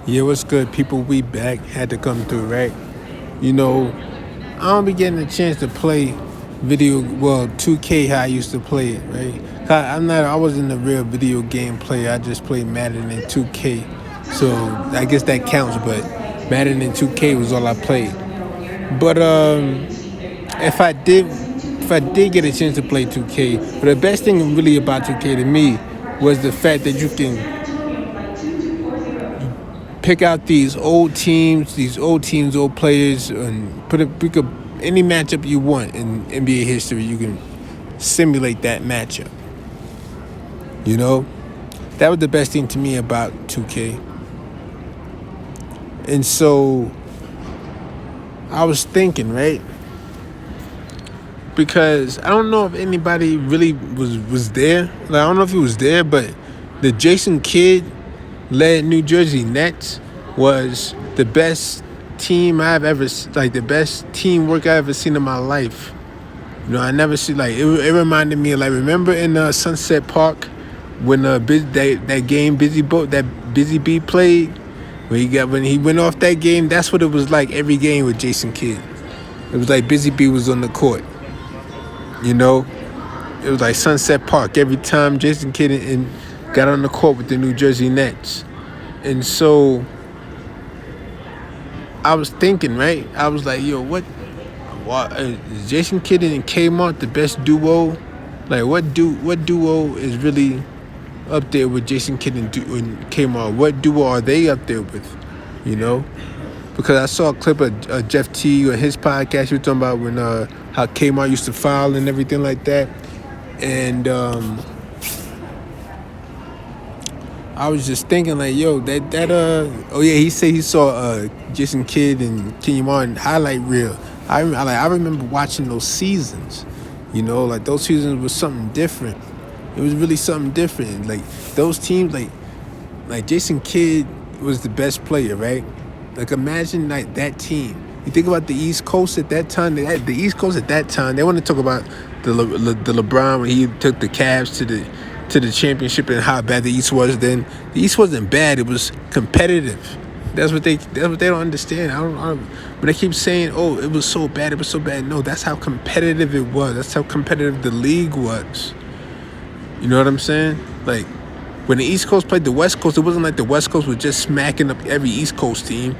Yeah, what's good, people? We back. Had to come through, right? You know, I don't be getting a chance to play 2K how I used to play it, right? I wasn't a real video game player. I just played Madden and 2K. So I guess that counts, but Madden and 2K was all I played. But if I did, if I did get a chance to play 2K, but the best thing really about 2K to me was the fact that you can pick out these old players, and pick up any matchup you want in NBA history. You can simulate that matchup. You know, that was the best thing to me about 2K. And so I was thinking, right? Because I don't know if anybody really was there. Like, I don't know if he was there, but the Jason Kidd led New Jersey Nets was the best team I've ever, like the best teamwork I've ever seen in my life. You know, I never see, like, it reminded me of, like, remember in Sunset Park when that game Busy Bee played, when he went off that game. That's what it was like every game with Jason Kidd. It was like Busy Bee was on the court. You know, it was like Sunset Park every time Jason Kidd and got on the court with the New Jersey Nets. And so I was thinking, right? I was like, yo, what is Jason Kidd and K-Mart the best duo? Like, what duo is really up there with Jason Kidd and K-Mart? What duo are they up there with? You know? Because I saw a clip of Jeff T on his podcast. He was talking about when how K-Mart used to foul and everything like that. And I was just thinking, like, yo, oh yeah, he said he saw Jason Kidd and Kenyon Martin highlight reel. I remember watching those seasons. You know, like, those seasons was something different. It was really something different. Like, those teams, like Jason Kidd was the best player, right? Like, imagine, like, that team. You think about the East Coast at that time. They want to talk about the LeBron when he took the Cavs to the championship and how bad the East was then. The East wasn't bad. It was competitive. That's what they don't understand. I don't when they keep saying, "Oh, it was so bad. It was so bad." No, that's how competitive it was. That's how competitive the league was. You know what I'm saying? Like, when the East Coast played the West Coast, it wasn't like the West Coast was just smacking up every East Coast team.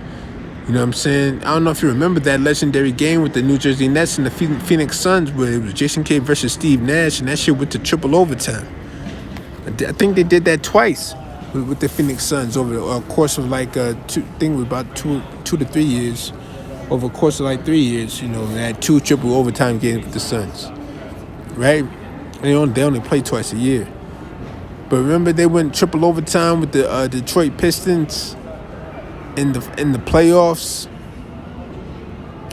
You know what I'm saying? I don't know if you remember that legendary game with the New Jersey Nets and the Phoenix Suns, where it was Jason Kidd versus Steve Nash, and that shit went to triple overtime. I think they did that twice with the Phoenix Suns over the course of, like, about 2 to 3 years. Over the course of, like, 3 years, you know, they had 2 triple overtime games with the Suns, right? And they only play twice a year. But remember, they went triple overtime with the Detroit Pistons in the playoffs.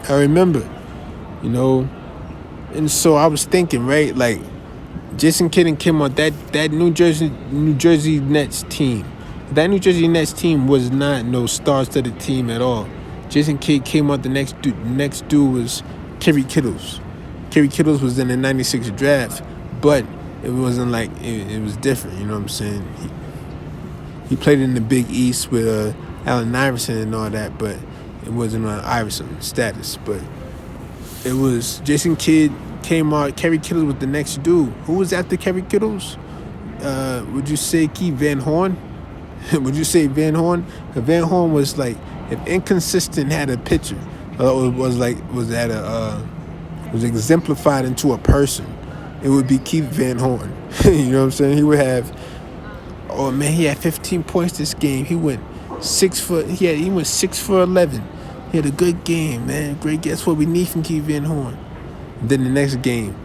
I remember, you know. And so I was thinking, right, like, Jason Kidd and Kim on that New Jersey Nets team. That New Jersey Nets team was not no star-studded team at all. Jason Kidd came out. The next dude was Kerry Kittles. Kerry Kittles was in the '96 draft, but it wasn't like it was different. You know what I'm saying? He played in the Big East with Allen Iverson and all that, but it wasn't on Iverson status. But it was Jason Kidd, Kmart. Kerry Kittles was the next dude. Who was after Kerry Kittles? Would you say Keith Van Horn? Would you say Van Horn? Van Horn was like, if Inconsistent had a picture, was exemplified into a person, it would be Keith Van Horn. You know what I'm saying? He would have. Oh man, he had 15 points this game. He went 6 for. He went 6 for 11. He had a good game, man. Great. That's what we need from Keith Van Horn. And then the next game,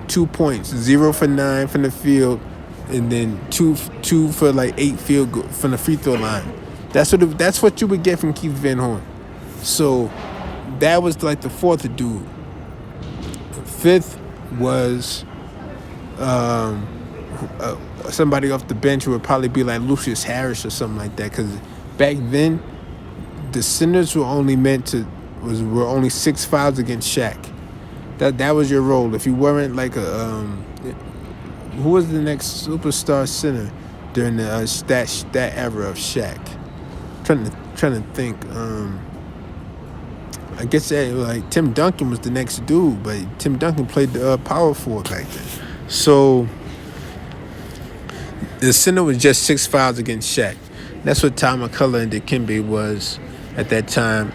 2 points, 0 for 9 from the field, and then two for like 8 field goal from the free throw line. That's what you would get from Keith Van Horn. So that was like the fourth dude. The fifth was somebody off the bench who would probably be like Lucius Harris or something like that. Because back then, the centers were only were only 6 fouls against Shaq. That was your role. If you weren't like who was the next superstar center during the that era of Shaq? I'm trying to think. I guess that like Tim Duncan was the next dude, but Tim Duncan played the power forward back then. So the center was just 6 fouls against Shaq. That's what Ty McCullough and Dikembe was at that time.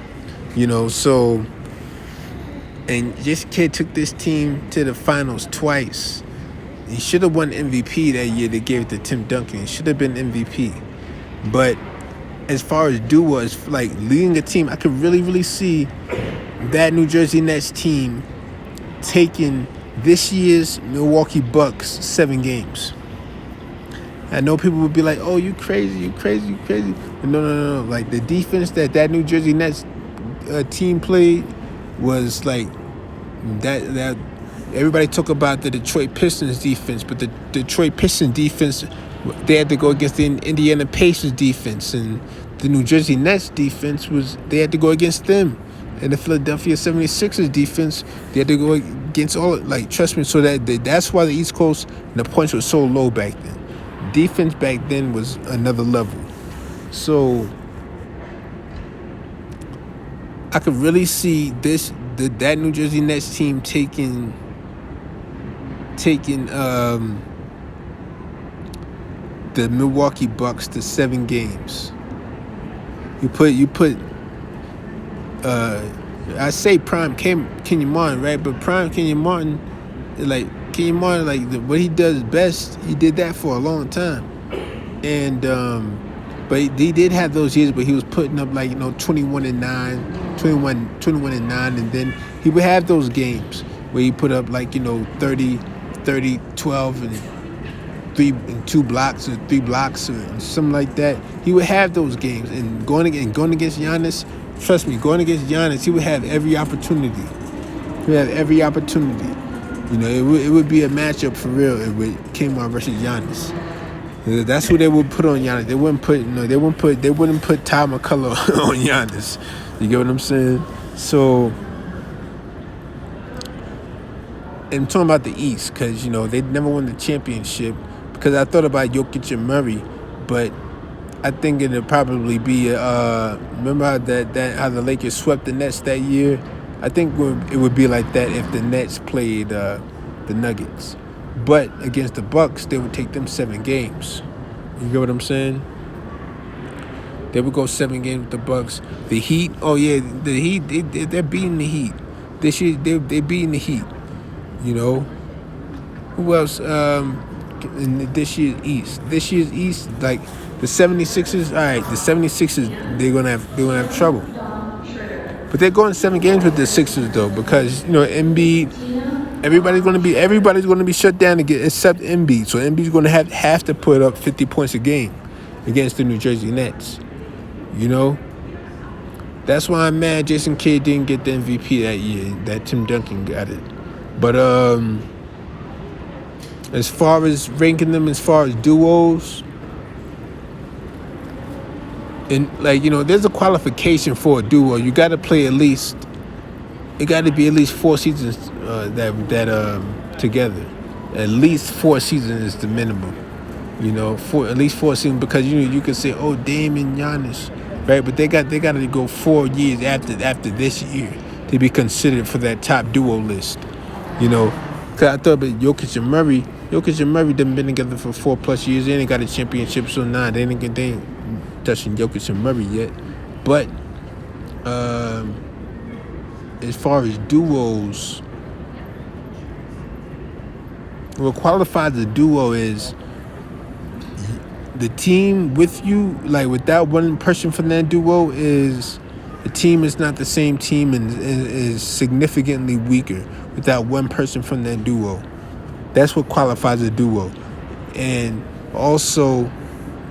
So and this kid took this team to the finals twice. He should have won MVP that year. They gave it to Tim Duncan. He should have been MVP. But as far as duo, as like leading a team, I could really, really see that New Jersey Nets team taking this year's Milwaukee Bucks 7 games. I know people would be like, "Oh, you crazy. But no. Like the defense that New Jersey Nets team played was like that. Everybody talk about the Detroit Pistons defense, but the Detroit Pistons defense, they had to go against the Indiana Pacers defense, and the New Jersey Nets defense they had to go against them. And the Philadelphia 76ers defense, they had to go against all, like, trust me, so that's why the East Coast and the points were so low back then. Defense back then was another level. So I could really see that New Jersey Nets team taking the Milwaukee Bucks to 7 games. You put I say prime Kenyon Martin, right? But prime Kenyon Martin, what he does best, he did that for a long time. And but he did have those years where he was putting up 21 and 9, and then he would have those games where he put up 30, 12 and 2 blocks or 3 blocks or something like that. He would have those games, and going against Giannis, trust me, going against Giannis, he would have every opportunity. It would be a matchup for real with K-Mart versus Giannis. That's who they would put on Giannis. They wouldn't put Ty McCullough on Giannis. You get what I'm saying? So, and I'm talking about the East, because they never won the championship. Because I thought about Jokic and Murray, but I think it'd probably be remember how how the Lakers swept the Nets that year? I think it would be like that if the Nets played the Nuggets. But against the Bucks, they would take them 7 games. You get what I'm saying? They would go 7 games with the Bucks. The Heat, the Heat, they're beating the Heat. This year, they're beating the Heat. Who else? In this year's East, like the 76ers. All right, the 76ers, they're gonna have trouble. But they're going 7 games with the Sixers though, because Embiid. Everybody's gonna be shut down except Embiid. So Embiid's gonna have to put up 50 points a game against the New Jersey Nets. That's why I'm mad Jason Kidd didn't get the MVP that year. That Tim Duncan got it. But as far as ranking them, as far as duos, and there's a qualification for a duo. You got to play it got to be at least 4 seasons together. At least 4 seasons is the minimum. At least 4 seasons, because you could say, oh, Dame and Giannis, right? But they got to go 4 years after this year to be considered for that top duo list. Because I thought about Jokic and Murray. Jokic and Murray done been together for 4+ years. They ain't got a championship, so they ain't touching Jokic and Murray yet. But as far as duos, what qualifies a duo is the team with you, without one person from that duo, is the team is not the same team and is significantly weaker without one person from that duo. That's what qualifies a duo. And also,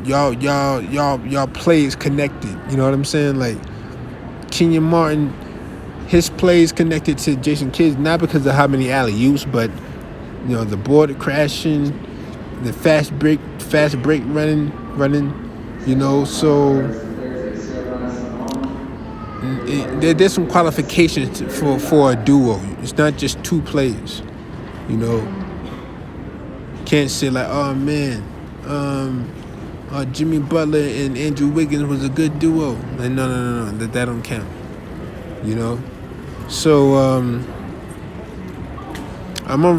y'all plays connected. You know what I'm saying? Like Kenyon Martin, his plays connected to Jason Kidd, not because of how many alley-oops, but the board crashing, the fast break running. So there's some qualifications for a duo. It's not just 2 plays. Can't say oh man, Jimmy Butler and Andrew Wiggins was a good duo. Like, no, that don't count. You know. So I'm gonna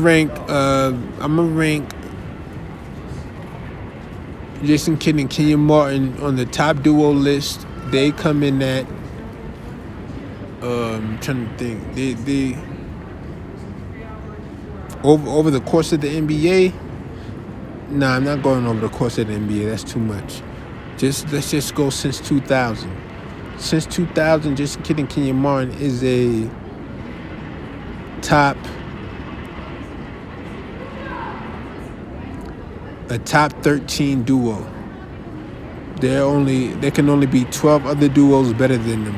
rank Jason Kidd and Kenyon Martin on the top duo list. They come in at I'm trying to think. They over the course of the NBA. Nah, I'm not going over the course of the NBA. That's too much. Let's just go since 2000. Since 2000, Jason Kidd and Kenyon Martin is a top 13 duo. There can only be 12 other duos better than them.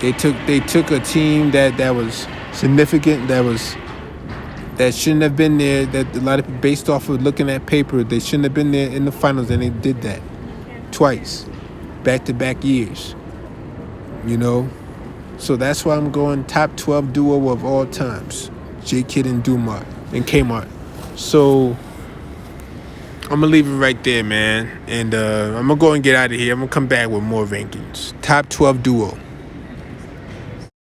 They took a team that was significant, that shouldn't have been there, that a lot of people, based off of looking at paper, they shouldn't have been there in the finals, and they did that twice, back-to-back years. You know? So that's why I'm going top 12 duo of all times. J. Kidd and K-Mart. So I'm going to leave it right there, man. And I'm going to go and get out of here. I'm going to come back with more rankings. Top 12 duo.